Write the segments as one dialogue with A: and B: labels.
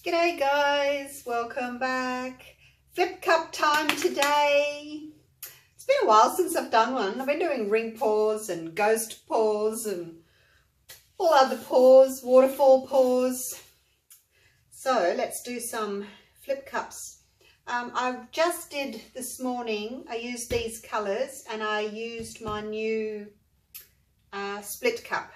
A: G'day guys, welcome back. Flip cup time today. It's been a while since I've done one. I've been doing ring pours and ghost pours and all other pours, waterfall pours. So let's do some flip cups. I just did this morning, I used these colours and I used my new split cup.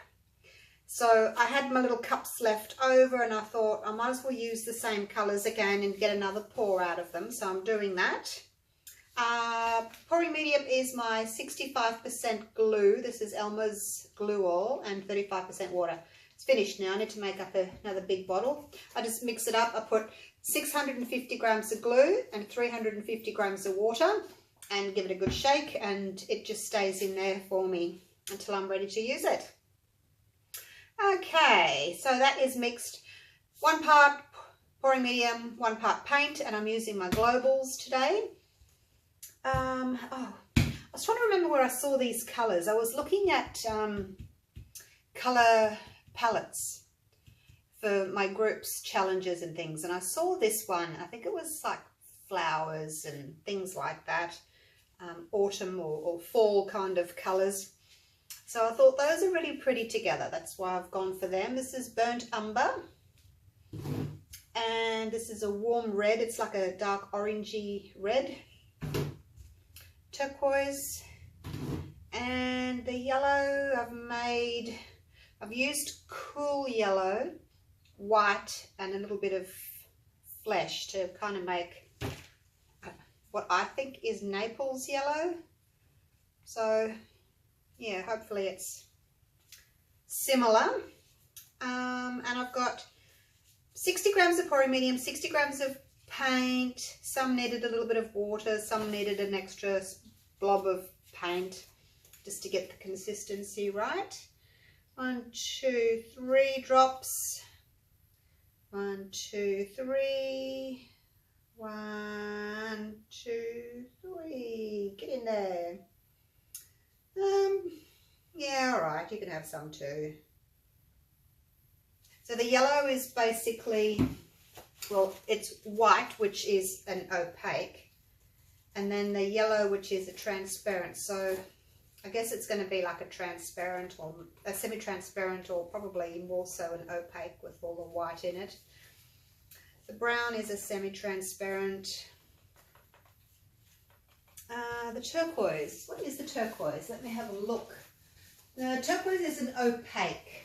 A: So I had my little cups left over and I thought I might as well use the same colours again and get another pour out of them. So I'm doing that. Pouring medium is my 65% glue. This is Elmer's glue oil and 35% water. It's finished now. I need to make up another big bottle. I just mix it up. I put 650 grams of glue and 350 grams of water and give it a good shake, and it just stays in there for me until I'm ready to use it. Okay, so that is mixed. 1 part pouring medium, 1 part paint, and I'm using my globals today. I was trying to remember where I saw these colours. I was looking at colour palettes for my groups, challenges and things, and I saw this one. I think it was like flowers and things like that, autumn or fall kind of colours. So I thought those are really pretty together. That's why I've gone for them. This is burnt umber. And this is a warm red. It's like a dark orangey red. Turquoise. And the yellow I've used cool yellow, white, and a little bit of flesh to kind of make what I think is Naples yellow. So yeah, hopefully it's similar. And I've got 60 grams of pouring medium, 60 grams of paint. Some needed a little bit of water, some needed an extra blob of paint just to get the consistency right. 1, 2, 3 drops. 1, 2, 3. 1, 2, 3. Get in there. Yeah, all right, you can have some too. So the yellow is basically, well, it's white, which is an opaque, and then the yellow, which is a transparent. So I guess it's going to be like a transparent or a semi-transparent, or probably more so an opaque with all the white in it. The brown is a semi-transparent. The turquoise. What is the turquoise? Let me have a look. The turquoise is an opaque.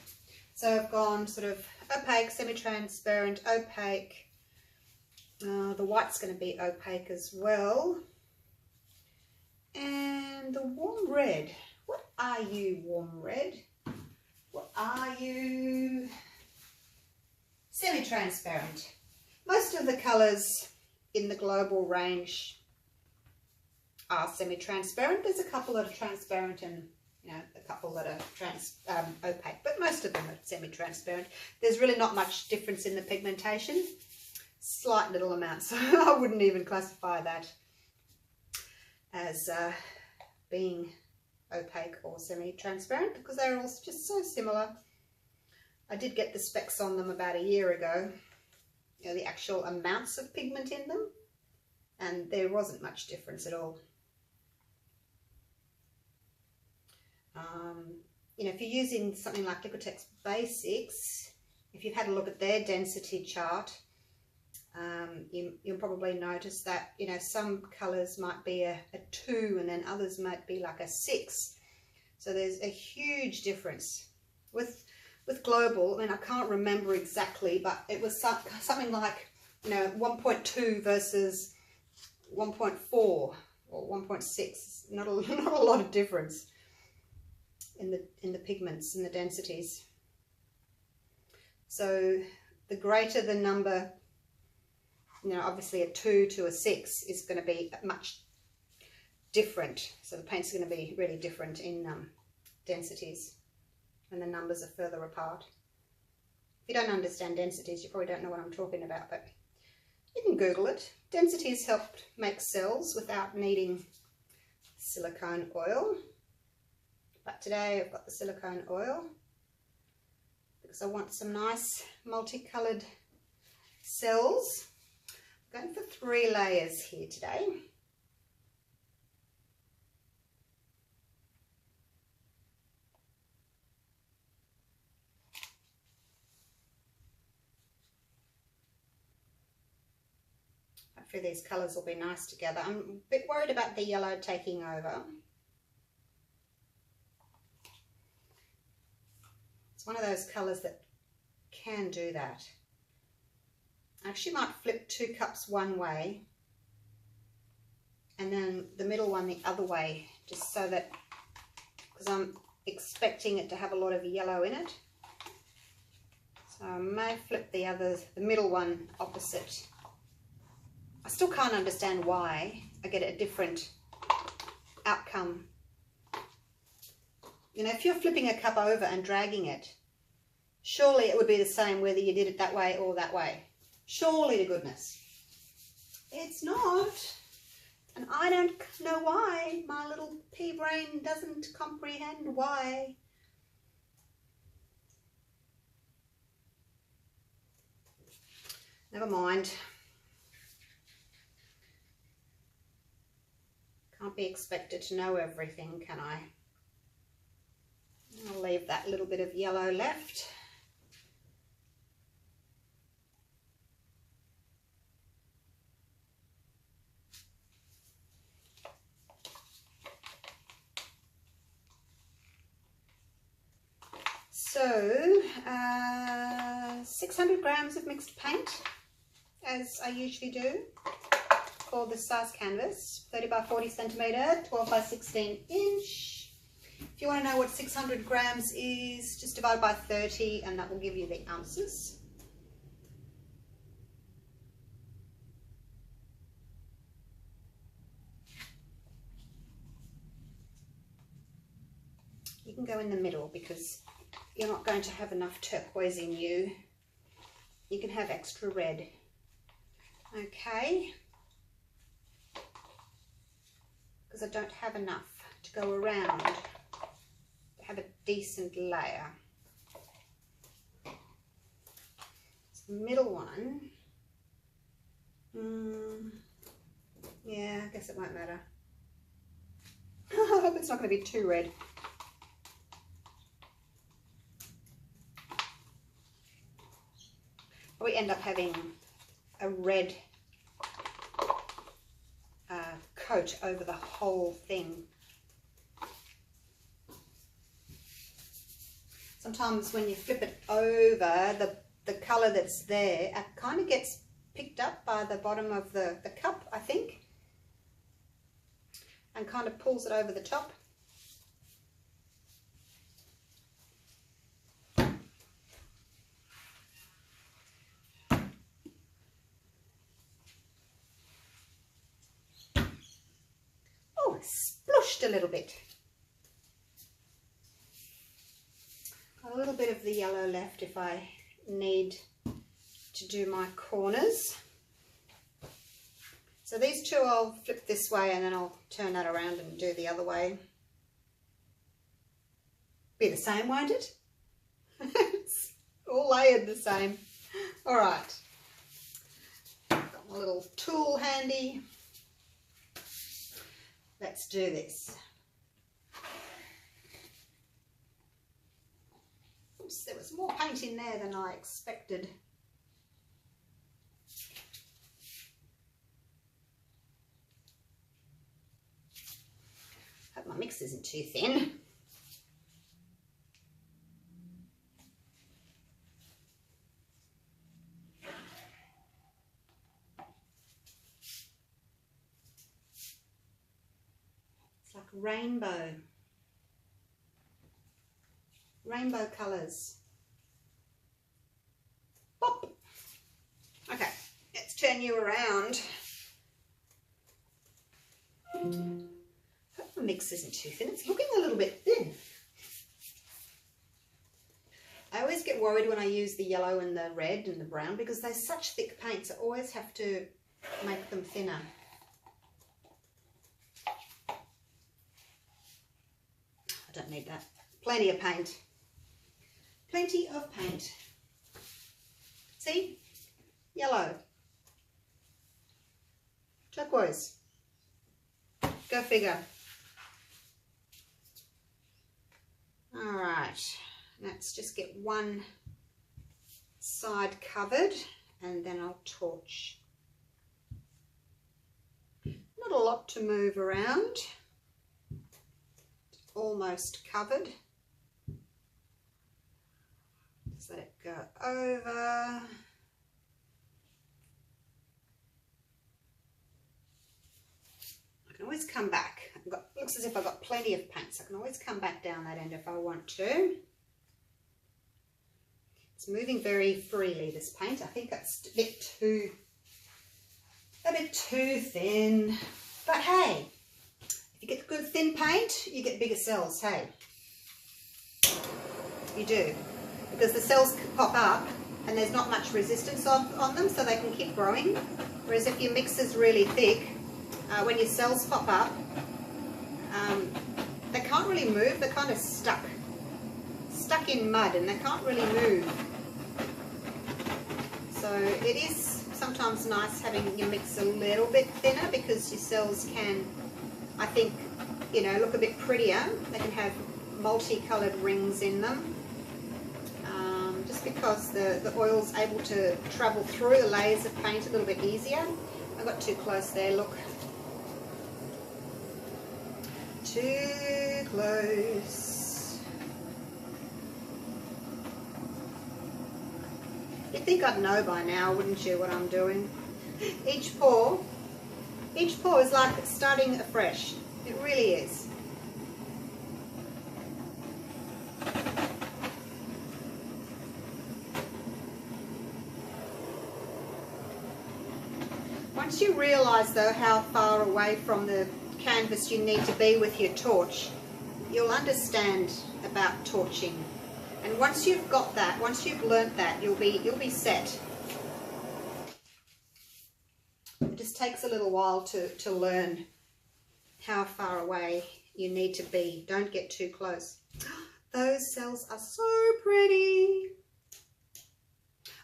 A: So I've gone sort of opaque, semi-transparent, opaque. The white's going to be opaque as well. And the warm red. What are you, warm red? What are you? Semi-transparent. Most of the colours in the global range are semi-transparent. There's a couple that are transparent and, you know, a couple that are opaque, but most of them are semi-transparent. There's really not much difference in the pigmentation, slight little amounts. So I wouldn't even classify that as being opaque or semi-transparent, because they're all just so similar. I did get the specs on them about a year ago, you know, the actual amounts of pigment in them, and there wasn't much difference at all. You know, if you're using something like Liquitex Basics, if you've had a look at their density chart, you'll probably notice that, you know, some colours might be a 2 and then others might be like a 6. So there's a huge difference. With global, I mean, I can't remember exactly, but it was something like, you know, 1.2 versus 1.4 or 1.6. Not a lot of difference in the pigments and the densities. So the greater the number, you know, obviously a 2 to a 6 is going to be much different. So the paint's going to be really different in densities, and the numbers are further apart. If you don't understand densities, you probably don't know what I'm talking about, but you can Google it. Densities help make cells without needing silicone oil. But today I've got the silicone oil because I want some nice multicolored cells. I'm going for 3 layers here today. Hopefully these colours will be nice together. I'm a bit worried about the yellow taking over. It's one of those colours that can do that. I actually might flip 2 cups one way and then the middle one the other way, just so that, because I'm expecting it to have a lot of yellow in it. So I may flip the middle one opposite. I still can't understand why I get a different outcome. You know, if you're flipping a cup over and dragging it, surely it would be the same whether you did it that way or that way. Surely to goodness. It's not. And I don't know why. My little pea brain doesn't comprehend why. Never mind. Can't be expected to know everything, can I? I'll leave that little bit of yellow left. So, 600 grams of mixed paint, as I usually do, for this size canvas, 30 by 40 centimetre, 12 by 16 inch. If you want to know what 600 grams is, just divide by 30 and that will give you the ounces. You can go in the middle because you're not going to have enough turquoise in you. You can have extra red. Okay. Because I don't have enough to go around to have a decent layer. So the middle one, yeah, I guess it won't matter. I hope it's not going to be too red. We end up having a red coat over the whole thing. Sometimes when you flip it over, the colour that's there kind of gets picked up by the bottom of the cup, I think, and kind of pulls it over the top. Splooshed a little bit. Got a little bit of the yellow left if I need to do my corners. So these two I'll flip this way and then I'll turn that around and do the other way. Be the same, won't it? It's all layered the same. All right. Got my little tool handy. Let's do this. Oops, there was more paint in there than I expected. Hope my mix isn't too thin. Rainbow colours. Pop. Okay, let's turn you around. Hope the mix isn't too thin. It's looking a little bit thin. I always get worried when I use the yellow and the red and the brown because they're such thick paints. I always have to make them thinner. I don't need that. Plenty of paint. Plenty of paint. See? yellow, turquoise. Go figure. All right, let's just get one side covered and then I'll torch. Not a lot to move around. Almost covered. Just let it go over. I can always come back. Looks as if I've got plenty of paint, so I can always come back down that end if I want to. It's moving very freely, this paint. I think that's a bit too thin. But hey, if you get good thin paint, you get bigger cells, hey. You do. Because the cells pop up and there's not much resistance on them, so they can keep growing. Whereas if your mix is really thick, when your cells pop up, they can't really move. They're kind of stuck in mud and they can't really move. So it is sometimes nice having your mix a little bit thinner because your cells can, I think, you know, look a bit prettier. They can have multicolored rings in them. Just because the oil's able to travel through the layers of paint a little bit easier. I got too close there, look. Too close. You'd think I'd know by now, wouldn't you, what I'm doing? Each pour is like starting afresh. It really is. Once you realise though how far away from the canvas you need to be with your torch, you'll understand about torching. And once you've got that, once you've learnt that, you'll be set. It just takes a little while to learn how far away you need to be. Don't get too close. Those cells are so pretty.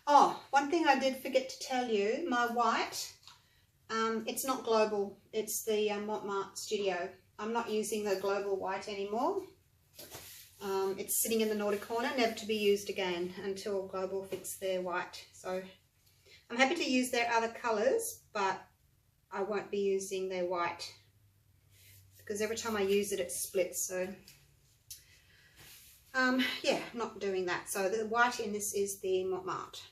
A: Oh, one thing I did forget to tell you, my white, it's not global, it's the Mont Studio. I'm not using the global white anymore. It's sitting in the naughty corner, never to be used again until Global fix their white. So I'm happy to use their other colours, but I won't be using their white because every time I use it, it splits. So yeah, I'm not doing that. So the white in this is the Mont.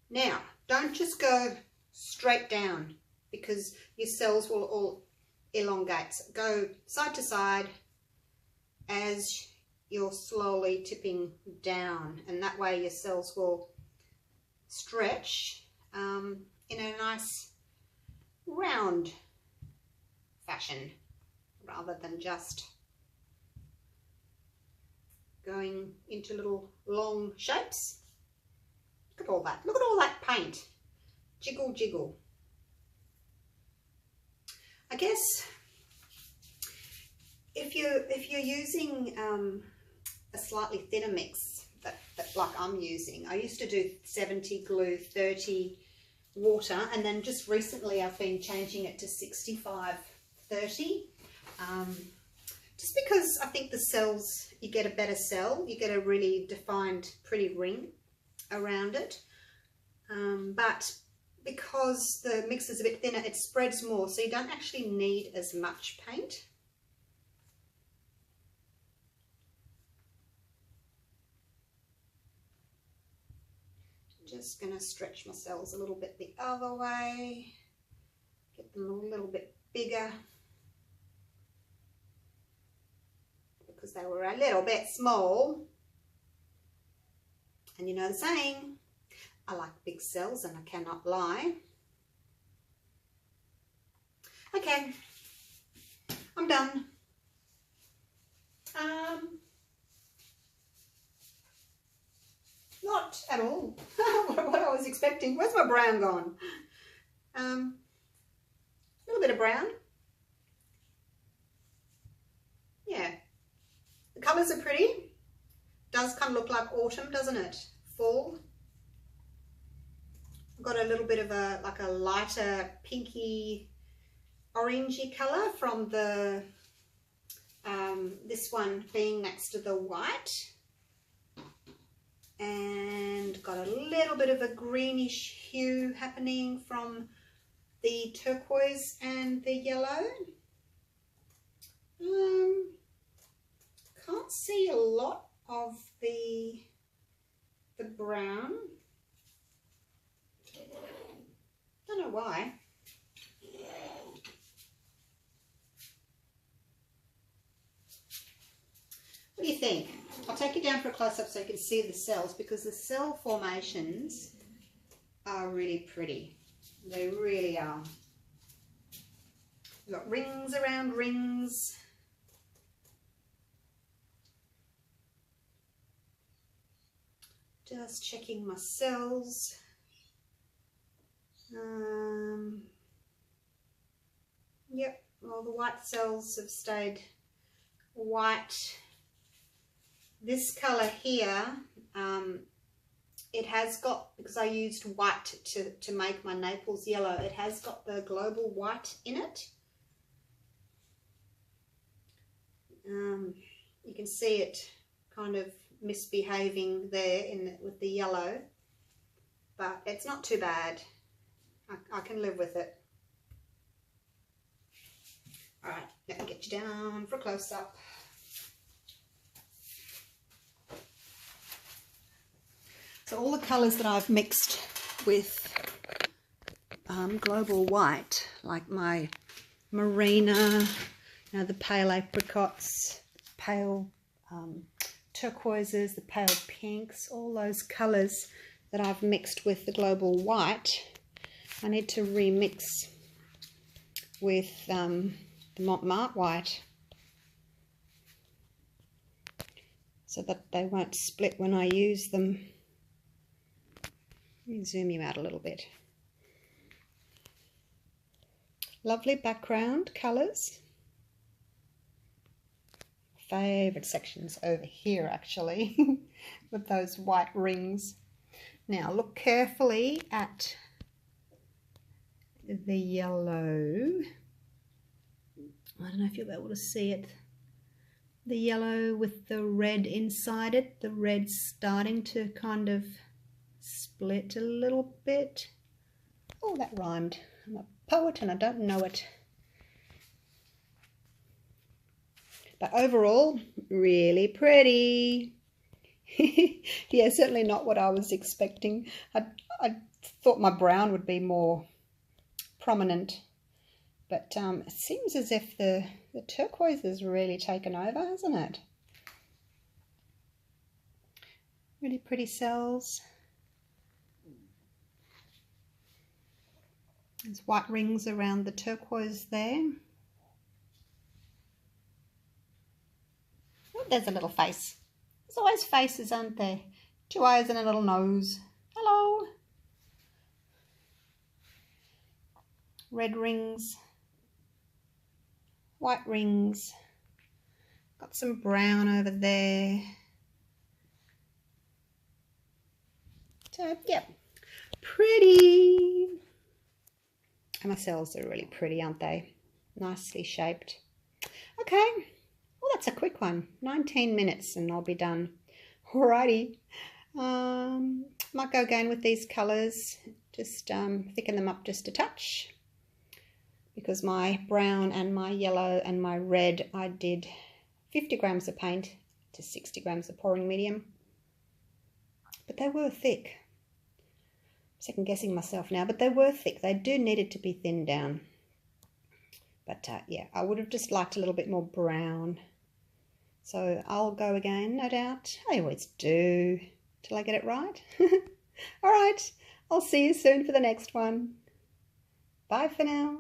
A: Now, don't just go straight down because your cells will all elongate. So go side to side as you're slowly tipping down, and that way your cells will stretch in a nice round fashion rather than just going into little long shapes. Look at all that. Look at all that paint. Jiggle, jiggle. I guess if you're using a slightly thinner mix that like I'm using, I used to do 70 glue, 30 water, and then just recently I've been changing it to 65, 30. Just because I think the cells, you get a better cell, you get a really defined, pretty ring around it. But because the mix is a bit thinner, it spreads more, so you don't actually need as much paint. Just going to stretch my cells a little bit the other way, get them a little bit bigger because they were a little bit small. And you know the saying, I like big cells and I cannot lie. Okay, I'm done. Not at all what I was expecting. Where's my brown gone? A little bit of brown. Yeah, the colours are pretty. Does kind of look like autumn, doesn't it? Fall. I've got a little bit of a like a lighter pinky orangey colour from the this one being next to the white, and got a little bit of a greenish hue happening from the turquoise and the yellow. Can't see a lot of the brown. Don't know why. What do you think? I'll take you down for a close-up so you can see the cells, because the cell formations are really pretty. They really are. We've got rings around rings. Just checking my cells. Yep, well, the white cells have stayed white. This colour here, it has got, because I used white to make my Naples yellow, it has got the global white in it. You can see it kind of misbehaving there with the yellow, but it's not too bad. I can live with it. All right, let me get you down for a close-up. So all the colours that I've mixed with global white, like my Marina, you know, the pale apricots, pale turquoises, the pale pinks, all those colours that I've mixed with the global white, I need to remix with the Mont white so that they won't split when I use them. Let me zoom you out a little bit. Lovely background colours. Favourite sections over here actually with those white rings. Now look carefully at the yellow. I don't know if you'll be able to see it. The yellow with the red inside it. The red's starting to kind of split a little bit. Oh, that rhymed. I'm a poet and I don't know it. But overall, really pretty. Yeah, certainly not what I was expecting. I thought my brown would be more prominent. But it seems as if the turquoise has really taken over, hasn't it? Really pretty cells. There's white rings around the turquoise there. Oh, there's a little face. There's always faces, aren't there? 2 eyes and a little nose. Hello. Red rings. White rings. Got some brown over there. So, yep. Pretty. And my cells are really pretty, aren't they? Nicely shaped. Okay. Well, that's a quick one. 19 minutes and I'll be done. Alrighty. Might go again with these colours. Just thicken them up just a touch. Because my brown and my yellow and my red, I did 50 grams of paint to 60 grams of pouring medium. But they were thick. Second guessing myself now, but they were thick. They do needed to be thinned down. But yeah, I would have just liked a little bit more brown. So I'll go again, no doubt. I always do, till I get it right. All right, I'll see you soon for the next one. Bye for now.